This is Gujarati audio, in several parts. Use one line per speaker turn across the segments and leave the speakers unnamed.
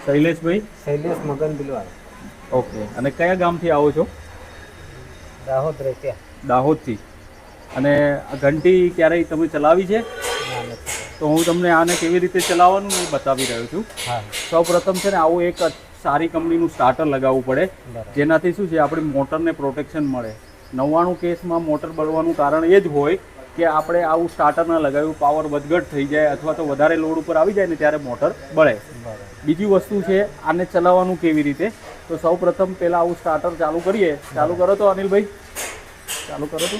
શૈલેષભાઈ?
શૈલેષ મગન બિલવાલ.
ઓકે. અને કયા ગામથી આવો છો?
દાહોદ રેટિયા.
દાહોદથી. અને આ ઘંટી ક્યારેય તમે ચલાવી છે? તો હું તમને આને કેવી રીતે ચલાવવાનું એ બતાવી રહ્યો છું. સૌ પ્રથમ છે ને આવું એક સારી કંપનીનું સ્ટાર્ટર લગાવવું પડે, જેનાથી શું છે આપણી મોટરને પ્રોટેક્શન મળે. 99 કેસમાં મોટર બળવાનું કારણ એ જ હોય કે આપણે આવું સ્ટાર્ટર ના લગાવ્યું, પાવર વધઘટ થઈ જાય અથવા તો વધારે લોડ ઉપર આવી જાય ને ત્યારે મોટર બળે. બીજી વસ્તુ છે આને ચલાવવાનું કેવી રીતે. તો સૌ પ્રથમ પહેલાં આવું સ્ટાર્ટર ચાલુ કરીએ. ચાલુ કરો તો અનિલભાઈ, ચાલુ કરો તો.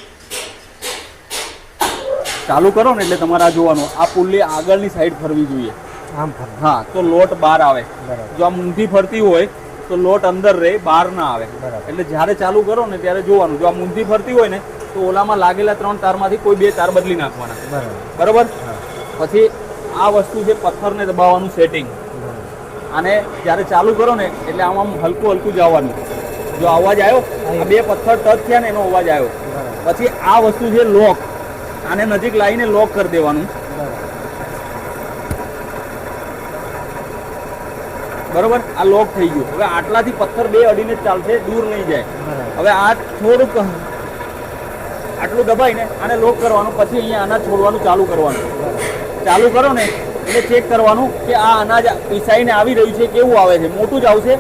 ચાલુ કરો ને એટલે તમારે આ જોવાનું, આ પુલ્લી આગળની સાઈડ ફરવી જોઈએ. હા, તો લોટ બહાર આવે. જો આ ઊંધી ફરતી હોય તો લોટ અંદર રહે, બહાર ના આવે. એટલે જ્યારે ચાલુ કરો ને ત્યારે જોવાનું, જો આ ઊંધી ફરતી હોય ને તો ઓલામાં લાગેલા 3 તારમાંથી કોઈ 2 તાર બદલી નાખવાના. બરાબર. પછી આ વસ્તુ છે પથ્થરને દબાવવાનું સેટિંગ. અને જ્યારે ચાલુ કરો ને એટલે આમ હલકું હલકું જવાનું. જો અવાજ આવ્યો, આ 2 પથ્થર ટચ થયા ને એનો અવાજ આવ્યો. પછી આ વસ્તુ છે લોક. આને નજીક લાવીને લોક કરી દેવાનું. બરોબર, આ લોક થઈ ગયું. હવે આટલાથી પથ્થર 2 અડીને જ ચાલશે, દૂર નહીં જાય. હવે આ થોડુંક આટલું દબાઈને આને લોક કરવાનું. પછી અહીંયા અનાજ છોડવાનું ચાલુ કરવાનું. ચાલુ કરો ને એટલે ચેક કરવાનું કે આ અનાજ પીસાઈને આવી રહ્યું છે, કેવું આવે છે. મોટું જ આવશે.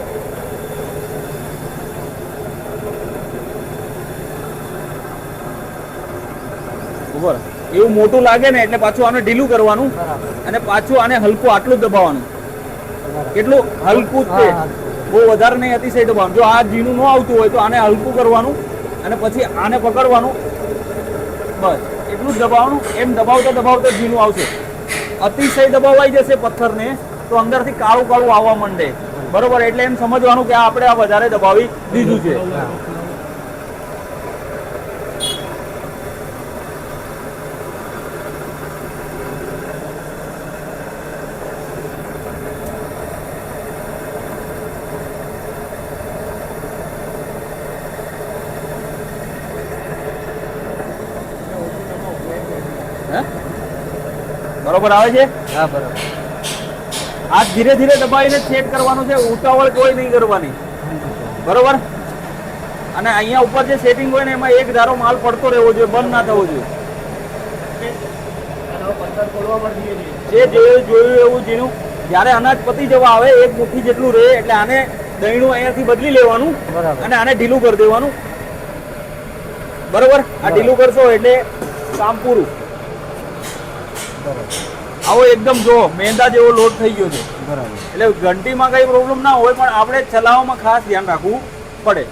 બરાબર, એવું મોટું લાગે ને એટલે પાછું આને ઢીલું કરવાનું અને પાછું આને હલકું આટલું જ દબાવવાનું. કેટલું હલકું છે, બહુ વધારે નહીં, અતિશય દબાવવાનું. જો આ ઝીણું ન આવતું હોય તો આને હલકું કરવાનું અને પછી આને પકડવાનું. બસ એટલું જ દબાવવાનું. એમ દબાવતા દબાવતા ઝીણું આવશે. અતિશય દબાવાઈ જશે પથ્થરને તો અંદરથી કાળું કાળું આવવા માંડે. બરોબર, એટલે એમ સમજવાનું કે આપણે આ વધારે દબાવી દીધું છે. બરોબર આવે છે?
હા, બરોબર.
આ ધીરે ધીરે દબાવીને ચેક કરવાનું છે, ઉતાવળ કોઈ નહીં કરવાની. બરોબર. અને અહીંયા ઉપર જે સેટિંગ હોય ને એમાં એક ધારો માલ પડતો રહેવો જોઈએ, બંધ ના થવો જોઈએ. જે જોયું એવું ઝીણું. જ્યારે અનાજ પતી જવા આવે, એક મુઠ્ઠી જેટલું રહે એટલે આને દહીણું અહીંયાથી બદલી લેવાનું અને આને ઢીલું કરી દેવાનું. બરોબર, આ ઢીલું કરશો એટલે કામ પૂરું. આવો એકદમ જો મેંદા જેવો લોટ થઈ ગયો છે. બરાબર. એટલે ઘંટીમાં કઈ પ્રોબ્લેમ ના હોય, પણ આપણે ચલાવવામાં ખાસ ધ્યાન રાખવું પડે.